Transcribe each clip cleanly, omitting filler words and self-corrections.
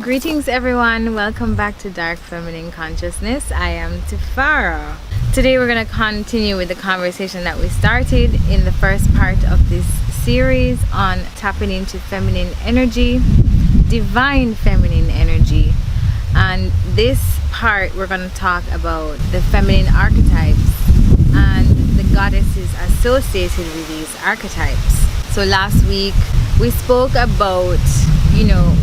Greetings everyone, welcome back to Dark Feminine Consciousness. I am Tafara. Today we're going to continue with the conversation that we started in the first part of this series on tapping into feminine energy, divine feminine energy. And this part we're going to talk about the feminine archetypes and the goddesses associated with these archetypes. So last week we spoke about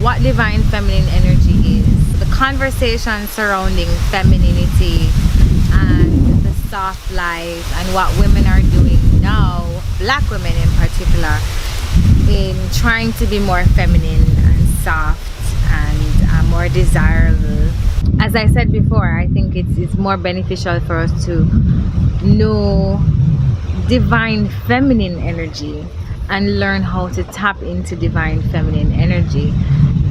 what divine feminine energy is, the conversation surrounding femininity and the soft life, and what women are doing now, black women in particular, in trying to be more feminine and soft and more desirable. As I said before, I think it's more beneficial for us to know divine feminine energy and learn how to tap into divine feminine energy.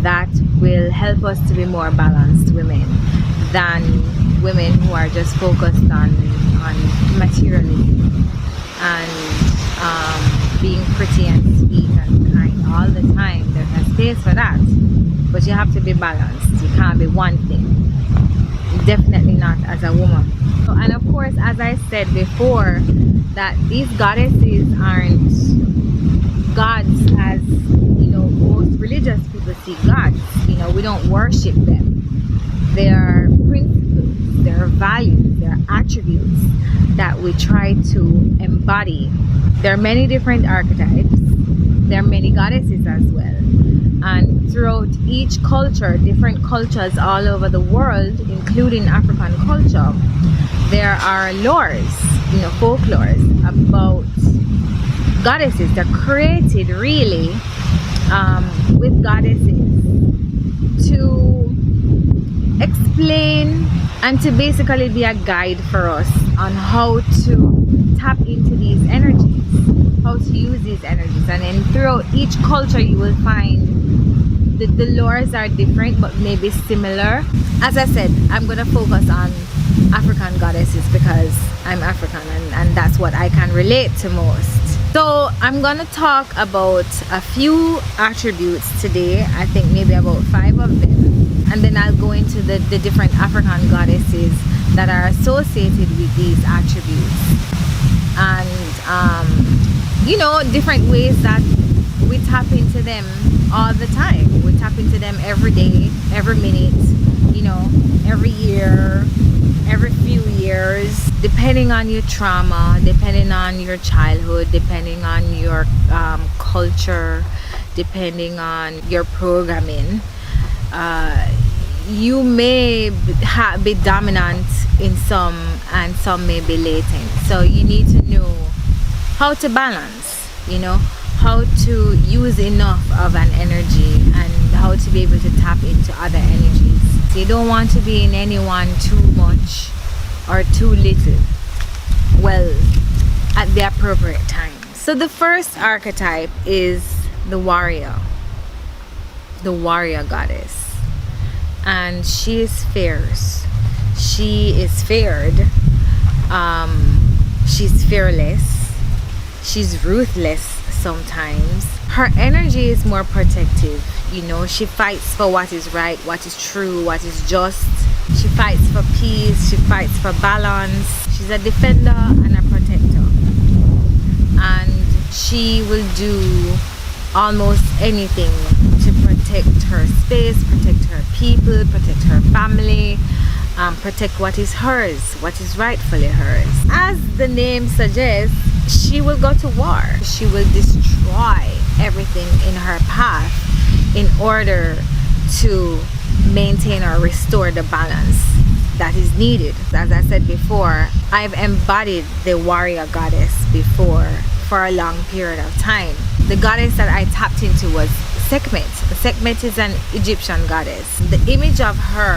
That will help us to be more balanced women than women who are just focused on materialism and being pretty and sweet and kind all the time. There's a space for that, but you have to be balanced. You can't be one thing, definitely not as a woman. And of course, as I said before, that these goddesses aren't gods as most religious people see gods. We don't worship them. They are principles, they are values, they are attributes that we try to embody. There are many different archetypes. There are many goddesses as well, and throughout each culture, different cultures all over the world, including African culture, there are lores, folklores about goddesses. They're created really with goddesses to explain and to basically be a guide for us on how to tap into these energies, how to use these energies. And then throughout each culture you will find the lores are different but maybe similar. As I said, I'm going to focus on African goddesses because I'm African and that's what I can relate to most. So I'm gonna talk about a few attributes today. I think maybe about 5 of them, and then I'll go into the different African goddesses that are associated with these attributes, and different ways that we tap into them all the time. We tap into them every day, every minute, every year, every few years, depending on your trauma, depending on your childhood, depending on your culture, depending on your programming. You may be dominant in some and some may be latent. So you need to know how to balance, how to use enough of an energy and how to be able to tap into other energies. So you don't want to be in anyone too much or too little. Well, at the appropriate time. So the first archetype is the warrior goddess, and she is fierce. She is feared. She's fearless. She's ruthless sometimes. Her energy is more protective. She fights for what is right, what is true, what is just. She fights for peace. She fights for balance. She's a defender and a protector, and she will do almost anything to protect her space, protect her people, protect her family, protect what is hers, what is rightfully hers. As the name suggests, she will go to war. She will destroy everything in her path in order to maintain or restore the balance that is needed. As I said before, I've embodied the warrior goddess before for a long period of time. The goddess that I tapped into was Sekhmet. Sekhmet is an Egyptian goddess. The image of her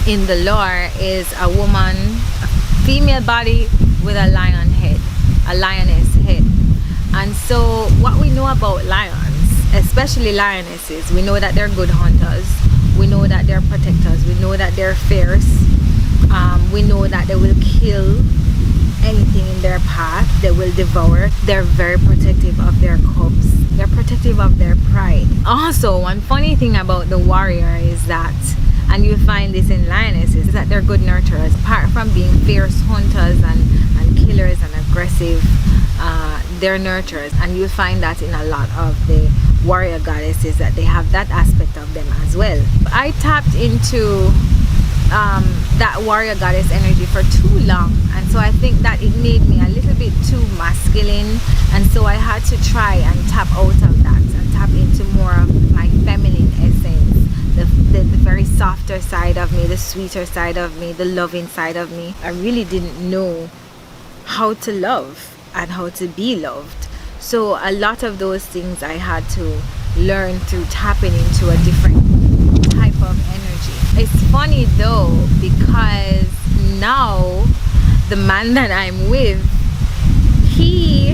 in the lore is a woman, a female body with a lion head, a lioness head. And so what we know about lions, especially lionesses, we know that they're good hunters. We know that they're protectors. We know that they're fierce. We know that they will kill anything in their path. they will devour. They're very protective of their cubs. They're protective of their pride. Also, one funny thing about the warrior is that, and you find this in lionesses, is that they're good nurturers. Apart from being fierce hunters and killers and aggressive, they're nurturers. And you find that in a lot of the warrior goddesses, that they have that aspect of them as well. I tapped into that warrior goddess energy for too long, and so I think that it made me a little bit too masculine, and so I had to try and tap out of that and tap into more of my feminine essence, the very softer side of me, the sweeter side of me, the loving side of me. I really didn't know how to love and how to be loved, so a lot of those things I had to learn through tapping into a different type of energy. It's funny though, because now the man that I'm with, he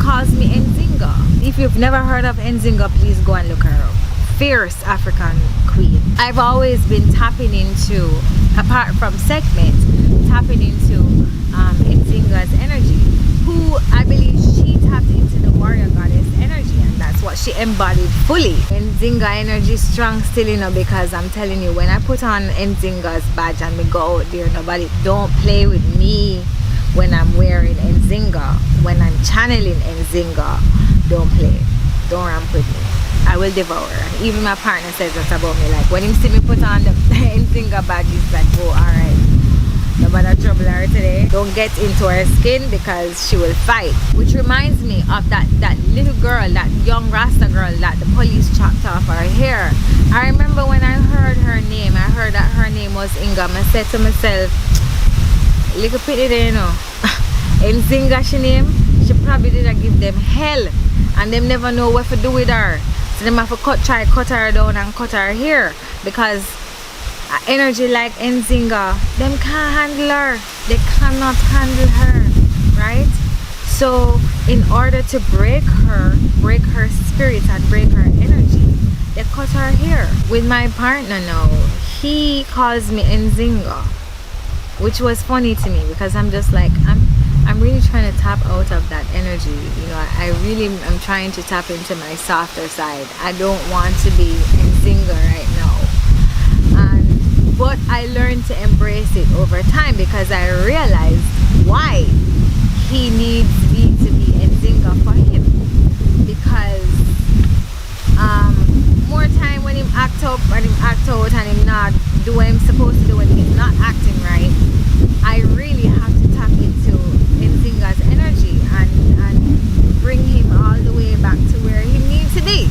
calls me Nzinga. If you've never heard of Nzinga, please go and look her up. Fierce African queen. I've always been tapping into, apart from Sekhmet, tapping into Nzinga's energy, who I believe she tapped into the warrior goddess energy, and that's what she embodied fully. Nzinga energy strong still, you know, because I'm telling you, when I put on Nzinga's badge and we go out there, nobody don't play with me when I'm wearing Nzinga. When I'm channeling Nzinga, don't play, don't ramp with me. I will devour. Even my partner says that about me. Like when he see me put on the Nzinga badge, he's like, oh, alright, nobody trouble her today. Don't get into her skin because she will fight. Which reminds me of that little girl, that young Rasta girl that the police chopped off her hair. I remember when I heard her name, I heard that her name was Inga. I said to myself, little pity there, you know. Nzinga she name, she probably did give them hell, and them never know what to do with her. So them have to try cut her down and cut her hair, because energy like Nzinga, them can't handle her. They cannot handle her, right? So in order to break her spirit and break her energy, they cut her hair. With my partner now, he calls me Nzinga, which was funny to me, because I'm just like, I'm really trying to tap out of that energy. You know, I really am trying to tap into my softer side. I don't want to be Nzinga right now. But I learned to embrace it over time, because I realized why he needs me to be Nzinga for him. Because more time when him act up and him act out and him not do what I'm supposed to do when he's not acting right, I really have to tap into Nzinga's energy and bring him all the way back to where he needs to be.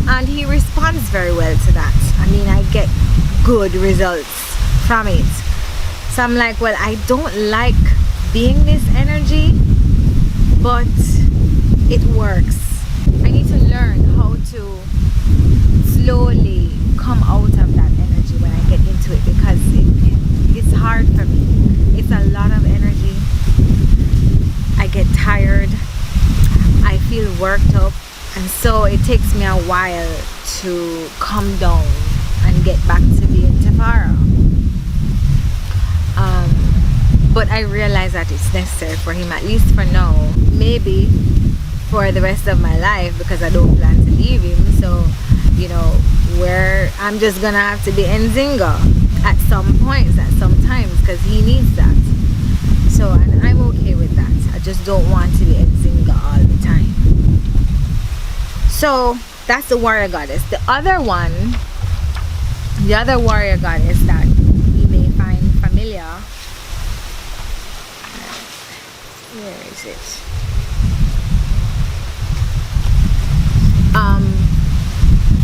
And he responds very well to that. I mean, I get good results from it. So I'm like, well, I don't like being this energy, but it works. I need to learn how to slowly come out of that energy when I get into it, because it's hard for me. It's a lot of energy. I get tired. I feel worked up, and so it takes me a while to come down and get back to being Tafara. But I realize that it's necessary for him, at least for now. Maybe for the rest of my life, because I don't plan to leave him. So, you know, where I'm just gonna have to be Nzinga at some points, at some times, because he needs that. So, and I'm okay with that. I just don't want to be Nzinga all the time. So that's the warrior goddess. The other one, the other warrior goddess that you may find familiar, where is it?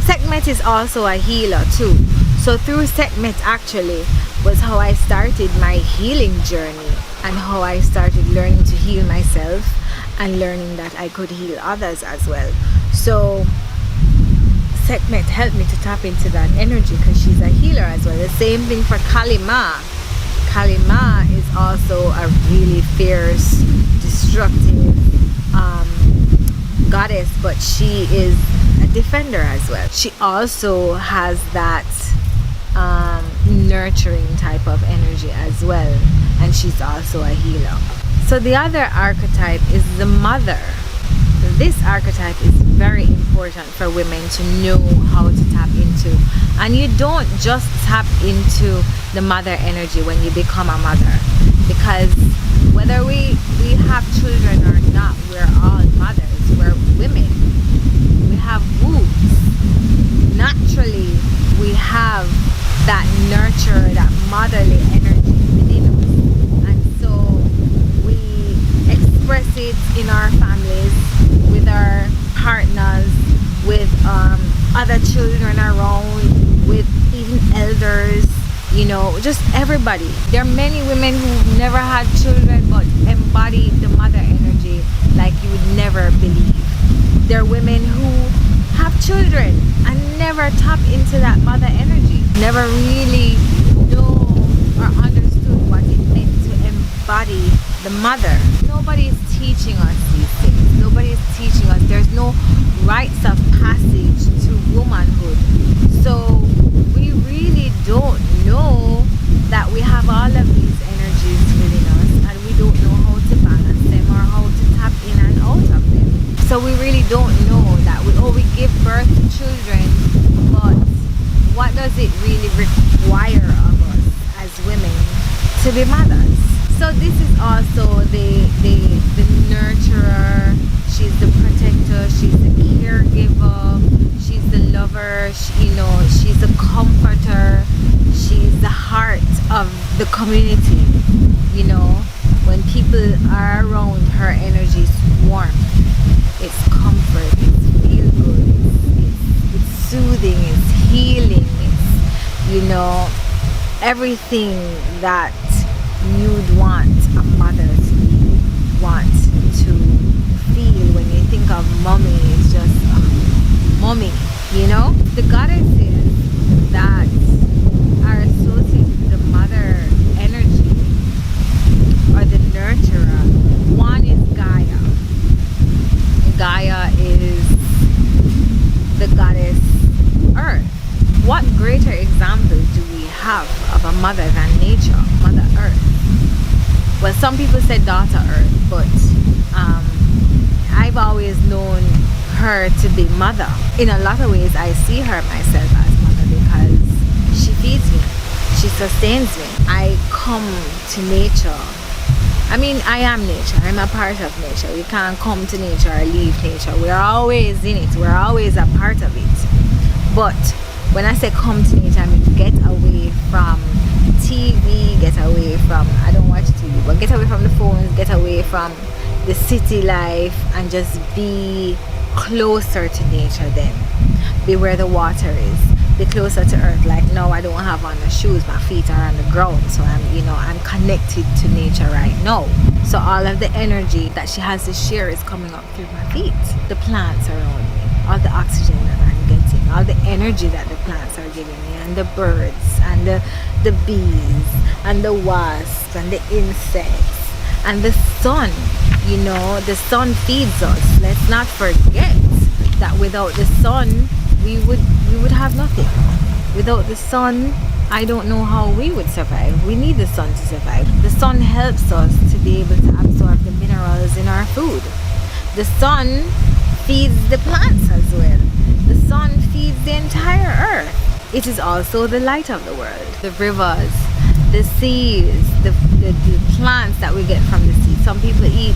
Sekhmet is also a healer too. So through Sekhmet actually was how I started my healing journey, and how I started learning to heal myself and learning that I could heal others as well. So Sekhmet helped me to tap into that energy, because she's a healer as well. The same thing for Kalima. Kalima is also a really fierce, destructive goddess, but she is a defender as well. She also has that nurturing type of energy as well, and she's also a healer. So the other archetype is the mother. This archetype is very important for women to know how to tap into. And you don't just tap into the mother energy when you become a mother, because whether we have children or not, we're all mothers, we're women. We have wombs. Naturally, we have that nurture, that motherly energy within us. And so we express it in our families, with our partners, with other children around, with even elders, you know, just everybody. There are many women who never had children but embody the mother energy like you would never believe. There are women who have children and never tap into that mother energy, never really know or understood what it meant to embody the mother. Nobody is teaching us these things. Nobody is teaching us. There's no rites of passage to womanhood. So we really don't know that we have all of these energies within us, and we don't know how to balance them or how to tap in and out of them. So we really don't know that we give birth to children, but what does it really require of us as women to be mothers? So this is also the nurturer. She's the protector. She's the caregiver. She's the lover. She's the comforter. She's the heart of the community. You know, when people are around, her energy is warm. It's comfort. It's feel good. It's soothing. It's healing. It's everything that you'd want a mother to want to feel when you think of mommy. It's just mommy, the goddesses that are associated with the mother energy or the nurturer. One is Gaia. Gaia is the goddess earth. What greater example do we have of a mother than nature, Mother Earth? Well, some people say daughter Earth, but I've always known her to be mother. In a lot of ways, I see her myself as mother because she feeds me, she sustains me. I come to nature. I mean, I am nature. I'm a part of nature. We can't come to nature or leave nature. We're always in it. We're always a part of it. But when I say come to nature, I mean get away from TV, get away from, I don't watch TV, but get away from the phones, get away from the city life, and just be closer to nature then. Be where the water is. Be closer to earth. Like now I don't have on the shoes, my feet are on the ground, so I'm connected to nature right now. So all of the energy that she has to share is coming up through my feet. The plants around me, all the oxygen that I'm getting, all the energy that the plants are giving me, and the birds, and the bees, and the wasps, and the insects, and the sun. The sun feeds us. Let's not forget that without the sun, we would have nothing. Without the sun, I don't know how we would survive. We need the sun to survive. The sun helps us to be able to absorb the minerals in our food. The sun feeds the plants as well. The sun feeds the entire earth. It is also the light of the world. The rivers, the seas, the plants that we get from the sea. Some people eat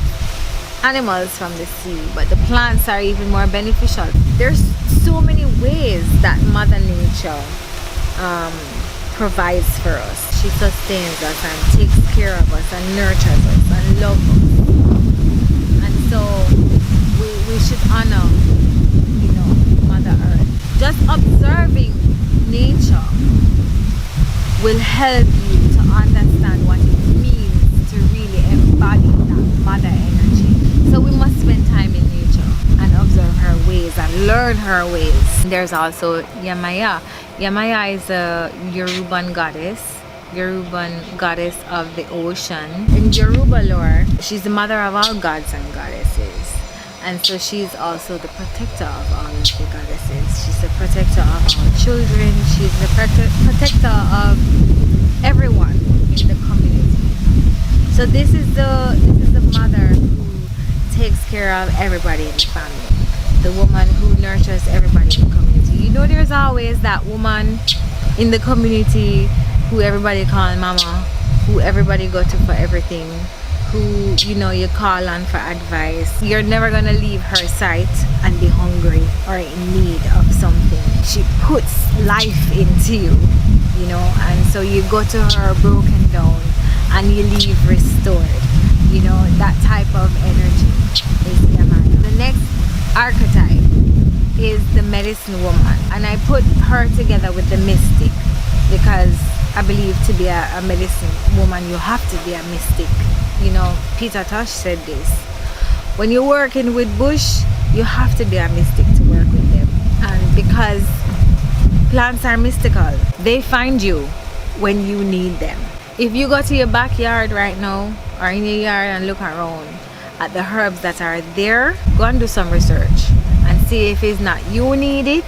animals from the sea, but the plants are even more beneficial. There's so many ways that Mother Nature provides for us. She sustains us and takes care of us and nurtures us and loves us. And so we should honor, Mother Earth. Just observing nature will help you to understand what it means to really embody that mother energy. So we must spend time in nature and observe her ways and learn her ways. There's also Yamaya. Yamaya is a Yoruban goddess of the ocean. In Yoruba lore, she's the mother of all gods and goddesses. And so she's also the protector of all of the goddesses. She's the protector of all children. She's the protector of everyone in the community. So this is the of everybody in the family, the woman who nurtures everybody in the community. You know, there's always that woman in the community who everybody call mama, who everybody go to for everything, who, you know, you call on for advice. You're never gonna leave her sight and be hungry or in need of something. She puts life into you, you know, and so you go to her broken down and you leave restored. You know, that type of energy is Yamaya. The next archetype is the medicine woman, and I put her together with the mystic because I believe to be a medicine woman you have to be a mystic. You know, Peter Tosh said this: when you're working with bush, you have to be a mystic to work with them. And because plants are mystical, they find you when you need them. If you go to your backyard right now or in your yard and look around at the herbs that are there, go and do some research and see if it's not you need it,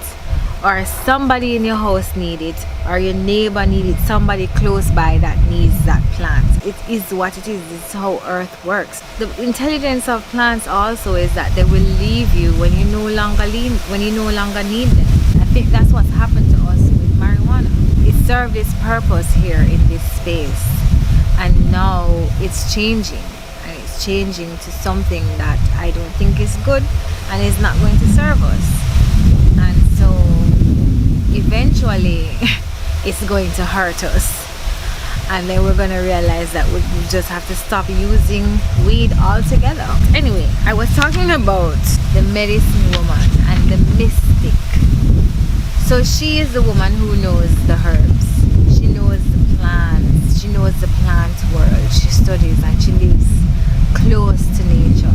or somebody in your house need it, or your neighbor need it, somebody close by that needs that plant. It is what it is. It's how earth works. The intelligence of plants also is that they will leave you when you no longer need them. I think that's what's happened to us with marijuana. It served its purpose here in this space, and now it's changing, and it's changing to something that I don't think is good and is not going to serve us. And so eventually it's going to hurt us, and then we're going to realize that we just have to stop using weed altogether. Anyway, I was talking about the medicine woman and the mystic. So she is the woman who knows the herbs, she knows the plants, she knows the plant world, she studies and she lives close to nature.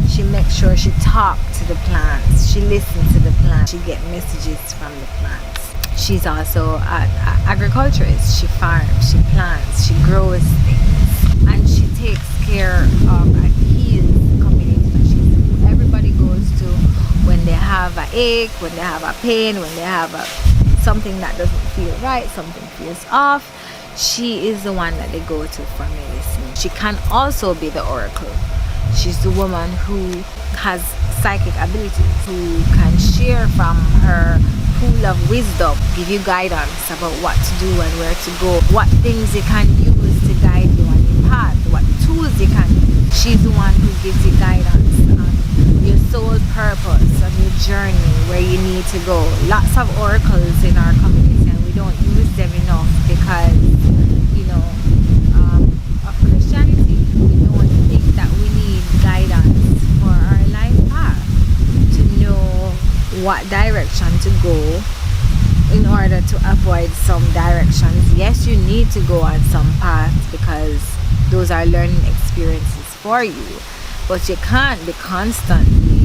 She makes sure she talks to the plants, she listens to the plants, she gets messages from the plants. She's also an agriculturist. She farms, she plants, she grows things, and she takes care of and heals the community that everybody goes to when they have an ache, when they have a pain, when they have something that doesn't feel right, something feels off. She is the one that they go to for medicine. She can also be the oracle. She's the woman who has psychic abilities, who can share from her pool of wisdom, give you guidance about what to do and where to go, what things you can use to guide you on your path, what tools you can use. She's the one who gives you guidance on your soul purpose, on your journey, where you need to go. Lots of oracles in our community, and we don't use them enough because, you know, of Christianity. We don't think that we need guidance for our life path, to know what direction to go in order to avoid some directions. Yes, you need to go on some paths because those are learning experiences for you, but you can't be constantly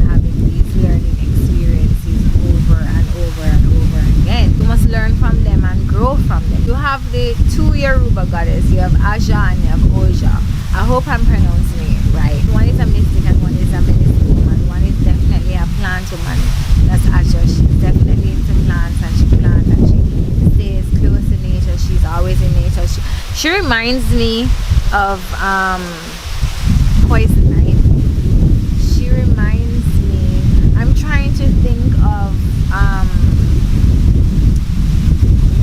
having these learning experiences over and over and over again. You must learn from them and grow from them. You have the two Yoruba goddess. You have Aja and you have Oja. I hope I'm pronouncing it right. One is a mystic and one is a medicine woman. One is definitely a plant woman. That's Aja. She's definitely into plants, and she plants and she stays close to nature. She's always in nature. She reminds me of poison ivy. She reminds me, I'm trying to think of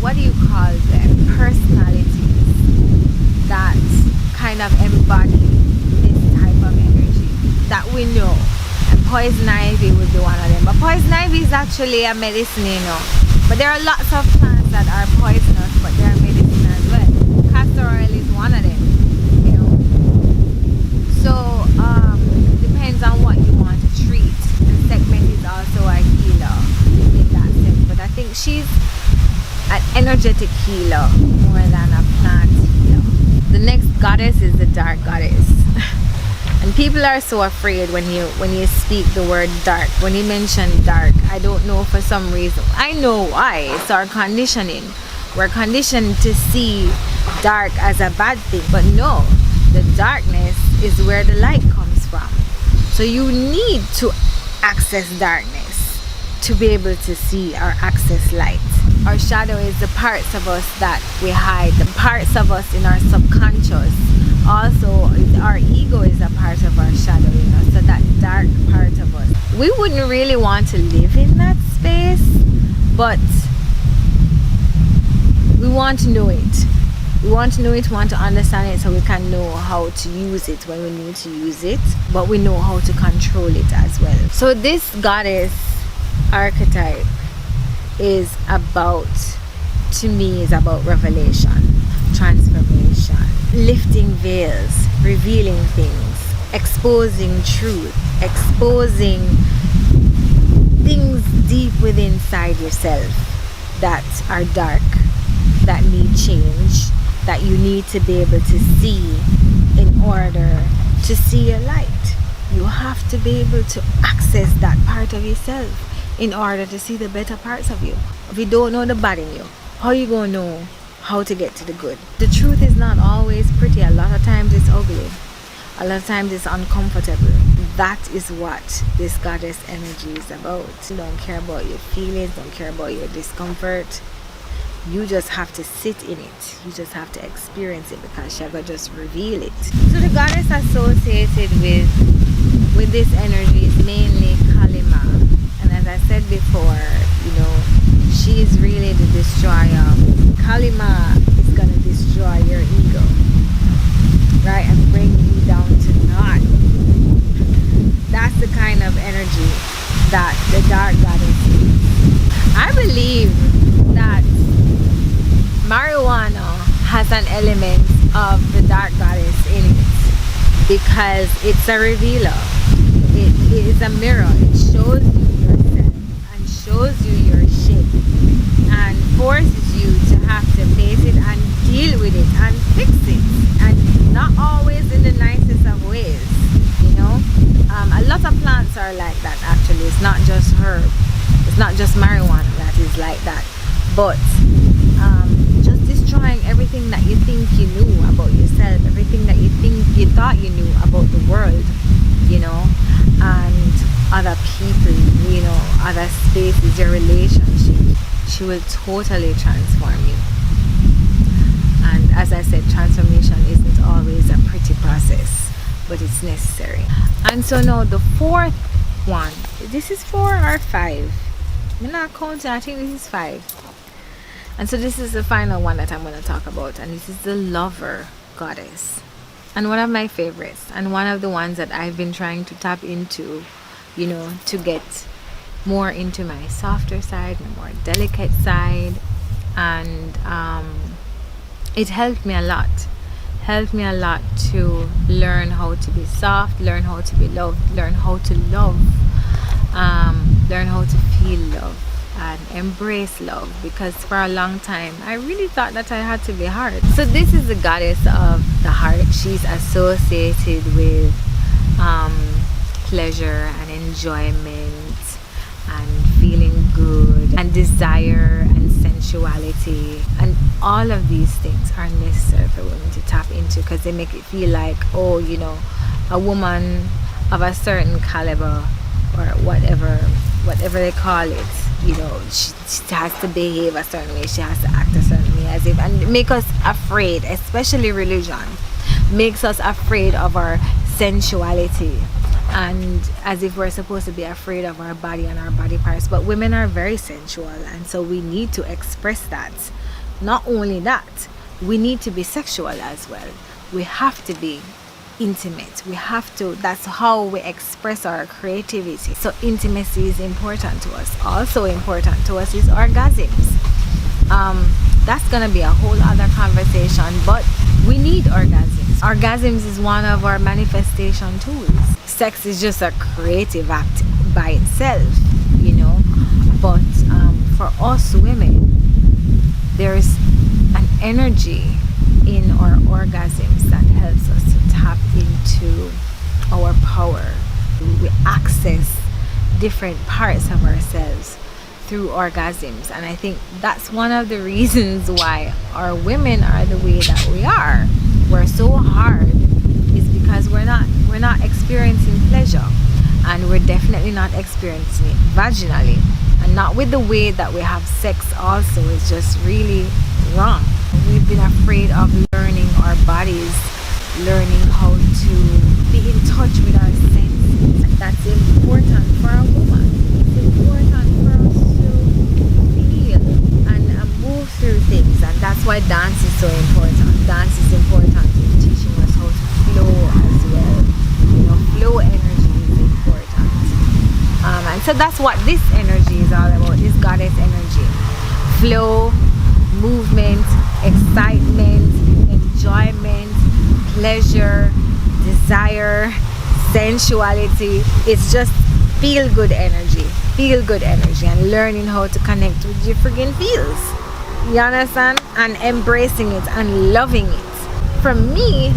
what do you call them, personalities that kind of embody this type of energy that we know, and poison ivy would be one of them. But poison ivy is actually a medicine, you know, but there are lots of plants that are poisonous, but they are medicine as well. Castor oil is one of them, you know. So depends on what you want to treat. The segment is also a healer in that sense, but I think she's an energetic healer more than a plant healer. The next goddess is the dark goddess. And people are so afraid when you speak the word dark. When you mention dark, I don't know, for some reason. I know why. It's our conditioning. We're conditioned to see dark as a bad thing, but no, the darkness is where the light comes from. So you need to access darkness to be able to see or access light. Our shadow is the parts of us that we hide, the parts of us in our subconscious Also, our ego is a part of our shadow, so that dark part of us, we wouldn't really want to live in that space, but we want to know it. We want to know it, we want to understand it, so we can know how to use it when we need to use it, but we know how to control it as well. So this goddess archetype is about, to me, is about revelation, transformation, lifting veils, revealing things, exposing truth, exposing things deep within inside yourself that are dark, that need change, that you need to be able to see in order to see your light. You have to be able to access that part of yourself in order to see the better parts of you. If you don't know the bad in you, how you gonna know how to get to the good? The truth is not always pretty. A lot of times it's ugly. A lot of times it's uncomfortable. That is what this goddess energy is about. You don't care about your feelings, don't care about your discomfort. You just have to sit in it. You just have to experience it, because she will just reveal it. So the goddess associated with this energy is mainly Kalima. And as I said before, she is really the destroyer. Kalima is going to destroy your ego, right, and bring you down to naught. That's the kind of energy that the dark goddess is. I believe that marijuana has an element of the dark goddess in it, because it's a revealer. It is a mirror. It shows you yourself and shows you your shit and forces you to have to face it and deal with it and fix it, and not always in the nicest of ways. A lot of plants are like that. Actually, it's not just herb, it's not just marijuana that is like that, but just destroying everything that you think you knew about yourself, everything that you thought you knew about the world, and other people, other spaces, your relationship. She will totally transform you. And as I said, transformation isn't always a pretty process, but it's necessary. And so now the fourth one, this is 4 or 5? I'm not counting, I think this is 5. And so this is the final one that I'm going to talk about, and this is the lover goddess, and one of my favorites, and one of the ones that I've been trying to tap into, to get more into my softer side, my more delicate side. And it helped me a lot to learn how to be soft, learn how to be loved, learn how to love, learn how to feel love and embrace love, because for a long time I really thought that I had to be hard. So this is the goddess of the heart. She's associated with pleasure and enjoyment and feeling good and desire and sensuality, and all of these things are necessary for women to tap into, because they make it feel like, a woman of a certain caliber or whatever they call it, she has to behave a certain way, she has to act a certain way, as if, and make us afraid. Especially religion makes us afraid of our sensuality, and as if we're supposed to be afraid of our body and our body parts. But women are very sensual, and so we need to express that. Not only that, we need to be sexual as well. We have to be intimate. We have to, that's how we express our creativity. So intimacy is important to us. Also important to us is orgasms. That's gonna be a whole other conversation, but we need orgasms. Orgasms is one of our manifestation tools. Sex is just a creative act by itself, but for us women, there's an energy in our orgasms that helps us to tap into our power. We access different parts of ourselves through orgasms, and I think that's one of the reasons why our women are the way that we are. We're so hard is because we're not experiencing pleasure, and we're definitely not experiencing it vaginally, and not with the way that we have sex. Also, is just really wrong. We've been afraid of learning our bodies learning how to be in touch with our senses. That's important for a woman. It's important for us to feel and move through things, and that's why dance is so important. Dance is important in teaching us how to flow as well. You know, flow energy is important. And so that's what this energy is all about, this goddess energy. Flow, movement, excitement, enjoyment, pleasure, desire, sensuality. It's just feel good energy, and learning how to connect with your friggin' feels. You understand? And embracing it and loving it. For me,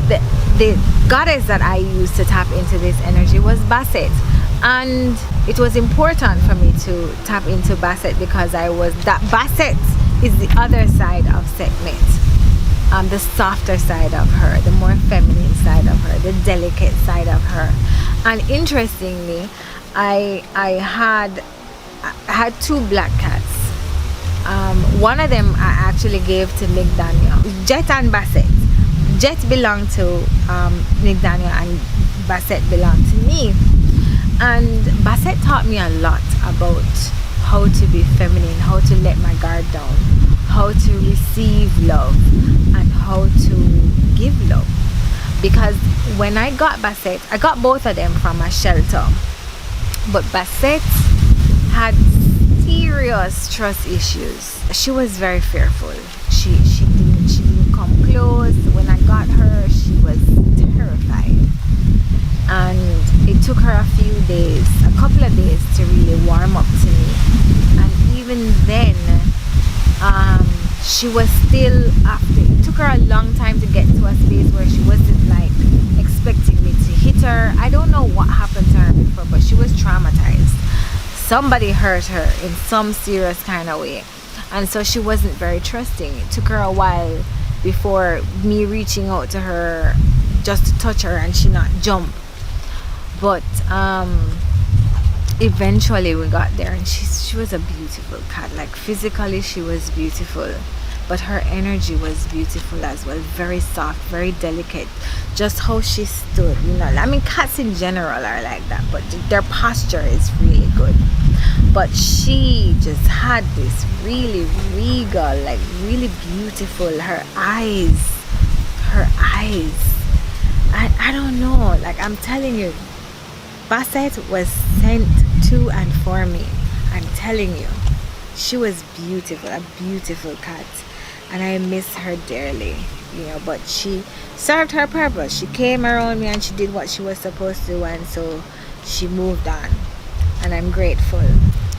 the goddess that I used to tap into this energy was Basset. And it was important for me to tap into Basset because Basset is the other side of Sekhmet. The softer side of her, the more feminine side of her, the delicate side of her. And interestingly, I had two black cats. One of them I actually gave to Nick Daniel. Jet and Basset. Jet belonged to Nick Daniel and Basset belonged to me. And Basset taught me a lot about how to be feminine, how to let my guard down, how to receive love, and how to give love. Because when I got Basset, I got both of them from a shelter. But Basset had serious trust issues. She was very fearful. She didn't come close. When I got her, she was terrified. And it took her a couple of days to really warm up to me. And even then, she was still after. It took her a long time to get to a space where she wasn't like expecting me to hit her. I don't know what happened to her before, but she was traumatized. Somebody hurt her in some serious kind of way. And so she wasn't very trusting. It took her a while before me reaching out to her just to touch her and she not jump. But eventually we got there, and she was a beautiful cat. Like physically she was beautiful, but her energy was beautiful as well. Very soft, very delicate. Just how she stood, you know. I mean, cats in general are like that, but their posture is really good. But she just had this really regal, like really beautiful. Her eyes. I don't know. Like I'm telling you, Basset was sent to and for me. I'm telling you, she was beautiful, a beautiful cat, and I miss her dearly, you know. But she served her purpose. She came around me and she did what she was supposed to, and so she moved on, and I'm grateful.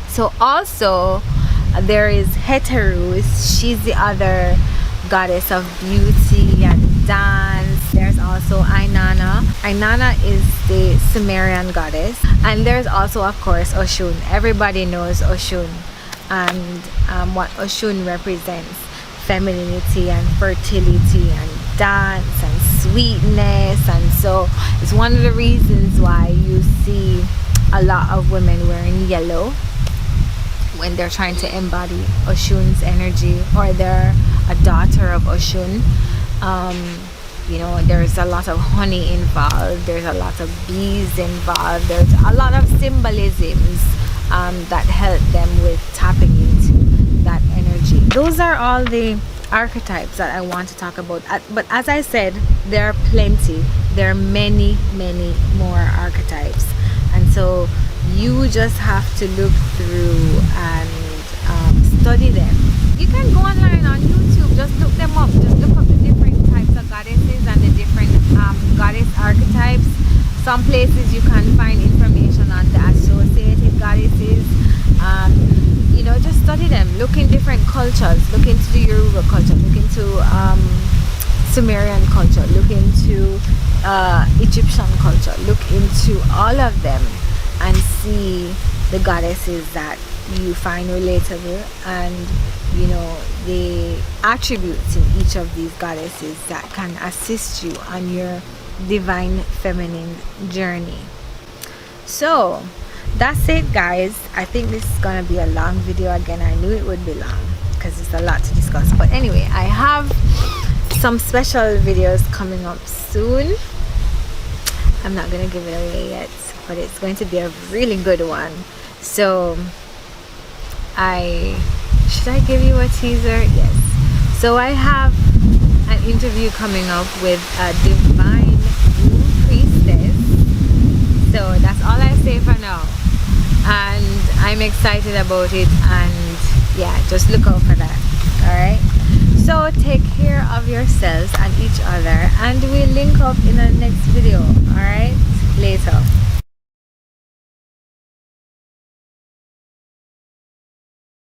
So also there is Heteru. She's the other goddess of beauty and dance. There's also Ainana. Ainana is the Sumerian goddess, and there's also of course Oshun. Everybody knows Oshun, and what Oshun represents: femininity and fertility and dance and sweetness. And so it's one of the reasons why you see a lot of women wearing yellow when they're trying to embody Oshun's energy, or they're a daughter of Oshun. You know, there's a lot of honey involved, there's a lot of bees involved, there's a lot of symbolisms that help them with tapping into that energy. Those are all the archetypes that I want to talk about. But as I said, there are plenty. There are many more archetypes, and so you just have to look through and study them. You can go online on YouTube, just look them up, just look up the different types of goddesses and the different goddess archetypes. Some places you can find information on the associated goddesses. You know, just study them, look in different cultures, look into the Yoruba culture, look into Sumerian culture, look into Egyptian culture, look into all of them and see the goddesses that you find relatable, and you know the attributes in each of these goddesses that can assist you on your divine feminine journey. So that's it, guys. I think this is gonna be a long video again. I knew it would be long because it's a lot to discuss, but anyway, I have some special videos coming up soon. I'm not gonna give it away yet, but it's going to be a really good one. So should I give you a teaser? Yes. So I have an interview coming up with a divine womb priestess. So that's all I say for now, and I'm excited about it, and yeah, just look out for that. All right, so take care of yourselves and each other, and we'll link up in the next video. All right, later.